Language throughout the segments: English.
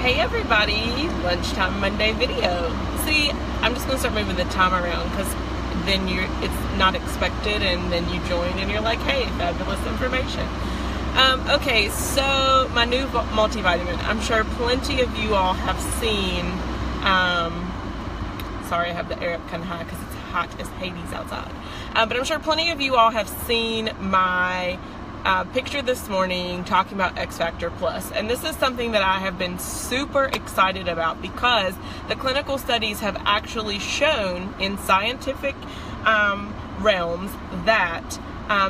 Hey everybody, lunchtime Monday video. See, I'm just gonna start moving the time around because then it's not expected, and then you join and you're like, hey, fabulous information. Okay, so my new multivitamin. I'm sure plenty of you all have seen. Sorry, I have the air up kind of high because it's hot as Hades outside. But I'm sure plenty of you all have seen my picture this morning talking about X Factor Plus, and this is something that I have been super excited about because the clinical studies have actually shown in scientific realms that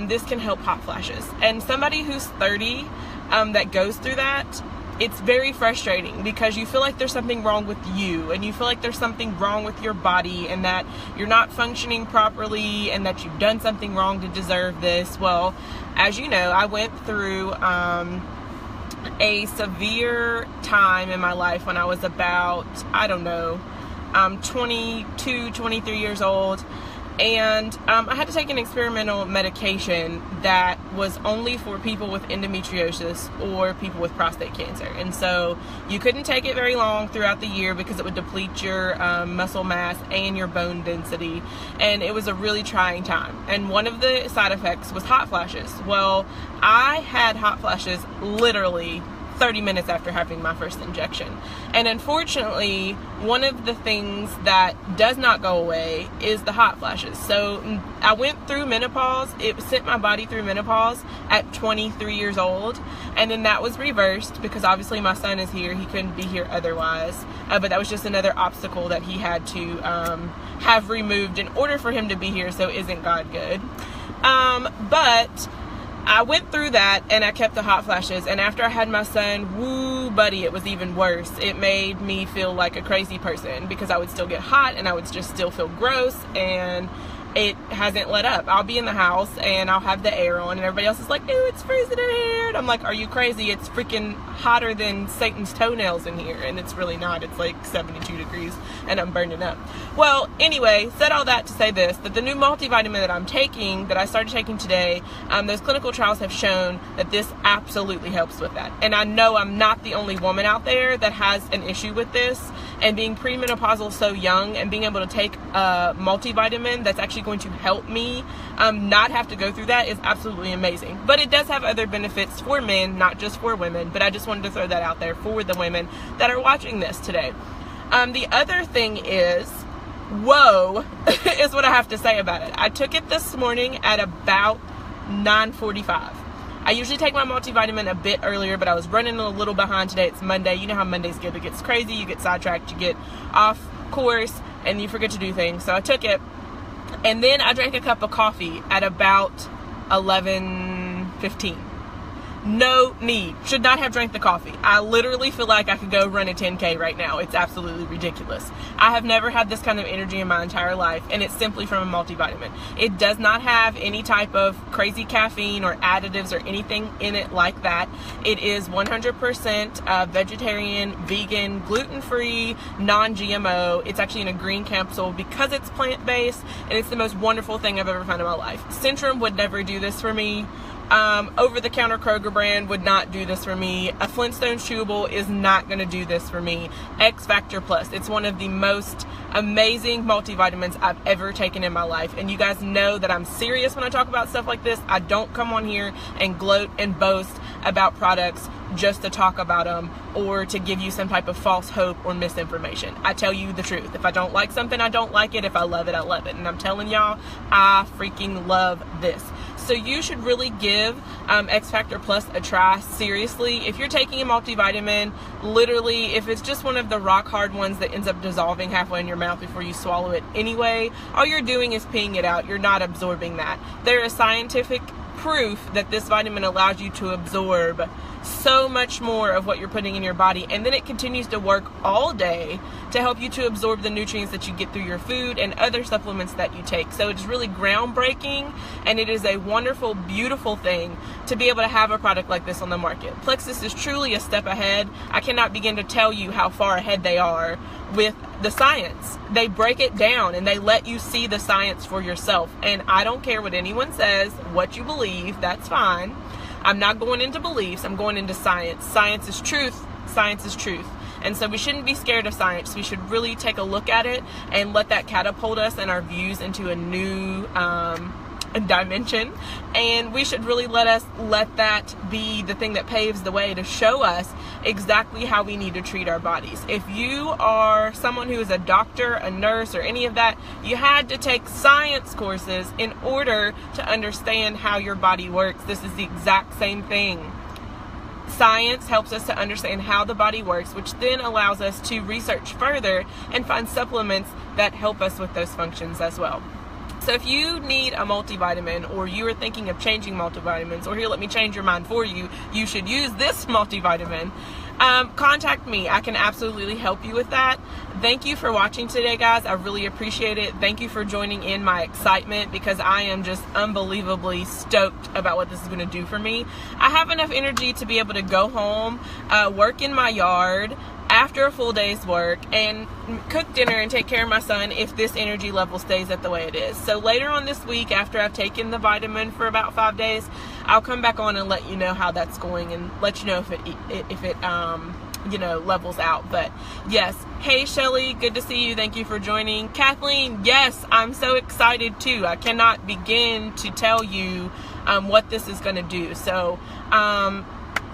this can help hot flashes. And somebody who's 30 that goes through that, it's very frustrating because you feel like there's something wrong with you, and you feel like there's something wrong with your body, and that you're not functioning properly, and that you've done something wrong to deserve this. Well, as you know, I went through a severe time in my life when I was about, 22, 23 years old. And I had to take an experimental medication that was only for people with endometriosis or people with prostate cancer. And so you couldn't take it very long throughout the year because it would deplete your muscle mass and your bone density. And it was a really trying time. And one of the side effects was hot flashes. Well, I had hot flashes literally 30 minutes after having my first injection. And unfortunately, one of the things that does not go away is the hot flashes. So I went through menopause. It sent my body through menopause at 23 years old. And then that was reversed because obviously my son is here. He couldn't be here otherwise. But that was just another obstacle that he had to have removed in order for him to be here. So isn't God good? But I went through that and I kept the hot flashes, and after I had my son, woo buddy, it was even worse. It made me feel like a crazy person because I would still get hot and I would just still feel gross, and it hasn't let up. I'll be in the house and I'll have the air on and everybody else is like, ew, it's freezing in here. And I'm like, are you crazy? It's freaking hotter than Satan's toenails in here. And it's really not. It's like 72 degrees and I'm burning up. Well, anyway, said all that to say this, that the new multivitamin that I'm taking, that I started taking today, those clinical trials have shown that this absolutely helps with that. And I know I'm not the only woman out there that has an issue with this, and being premenopausal so young and being able to take a multivitamin that's actually going to help me not have to go through that is absolutely amazing. But it does have other benefits for men, not just for women. But I just wanted to throw that out there for the women that are watching this today. The other thing is, whoa, is what I have to say about it. I took it this morning at about 9:45. I usually take my multivitamin a bit earlier, but I was running a little behind today. It's Monday. You know how Mondays get. It gets crazy. You get sidetracked. You get off course, and you forget to do things. So I took it, and then I drank a cup of coffee at about 11:15. No need. Should not have drank the coffee. I literally feel like I could go run a 10K right now. It's absolutely ridiculous. I have never had this kind of energy in my entire life, and it's simply from a multivitamin. It does not have any type of crazy caffeine or additives or anything in it like that. It is 100% vegetarian, vegan, gluten-free, non-GMO. It's actually in a green capsule because it's plant-based, and it's the most wonderful thing I've ever found in my life. Centrum would never do this for me. Over-the-counter Kroger brand would not do this for me. A Flintstones chewable is not going to do this for me. X Factor Plus. It's one of the most amazing multivitamins I've ever taken in my life. And you guys know that I'm serious when I talk about stuff like this. I don't come on here and gloat and boast about products just to talk about them or to give you some type of false hope or misinformation. I tell you the truth. If I don't like something, I don't like it. If I love it, I love it. And I'm telling y'all, I freaking love this. So you should really give X Factor Plus a try, seriously. If you're taking a multivitamin, literally, if it's just one of the rock hard ones that ends up dissolving halfway in your mouth before you swallow it anyway, all you're doing is peeing it out. You're not absorbing that. There is scientific proof that this vitamin allows you to absorb so much more of what you're putting in your body, and then it continues to work all day to help you to absorb the nutrients that you get through your food and other supplements that you take. So it's really groundbreaking, and it is a wonderful, beautiful thing to be able to have a product like this on the market. Plexus is truly a step ahead. I cannot begin to tell you how far ahead they are with the science. They break it down and they let you see the science for yourself. And I don't care what anyone says, what you believe, that's fine. I'm not going into beliefs, I'm going into science. Science is truth. Science is truth. And so we shouldn't be scared of science. We should really take a look at it and let that catapult us and our views into a new dimension, and we should really let that be the thing that paves the way to show us exactly how we need to treat our bodies. If you are someone who is a doctor, a nurse, or any of that, you had to take science courses in order to understand how your body works. This is the exact same thing. Science helps us to understand how the body works, which then allows us to research further and find supplements that help us with those functions as well. So if you need a multivitamin, or you are thinking of changing multivitamins, or here, let me change your mind for you, you should use this multivitamin, contact me. I can absolutely help you with that. Thank you for watching today, guys. I really appreciate it. Thank you for joining in my excitement, because I am just unbelievably stoked about what this is going to do for me. I have enough energy to be able to go home, work in my yard after a full day's work, and cook dinner and take care of my son if this energy level stays at the way it is. So later on this week, after I've taken the vitamin for about 5 days, I'll come back on and let you know how that's going, and let you know if it levels out. But yes, hey Shelly, good to see you. Thank you for joining. Kathleen, yes, I'm so excited too. I cannot begin to tell you what this is going to do. So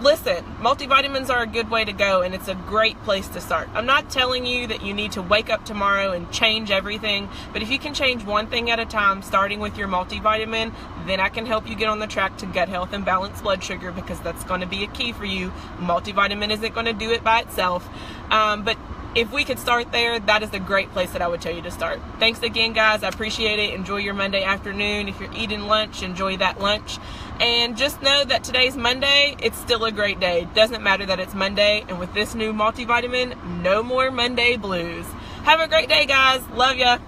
listen, multivitamins are a good way to go, and it's a great place to start. I'm not telling you that you need to wake up tomorrow and change everything, but if you can change one thing at a time, starting with your multivitamin, then I can help you get on the track to gut health and balanced blood sugar, because that's going to be a key for you. Multivitamin isn't going to do it by itself, but if we could start there, that is a great place that I would tell you to start. Thanks again, guys. I appreciate it. Enjoy your Monday afternoon. If you're eating lunch, enjoy that lunch. And just know that today's Monday, it's still a great day. Doesn't matter that it's Monday. And with this new multivitamin, no more Monday blues. Have a great day, guys. Love ya.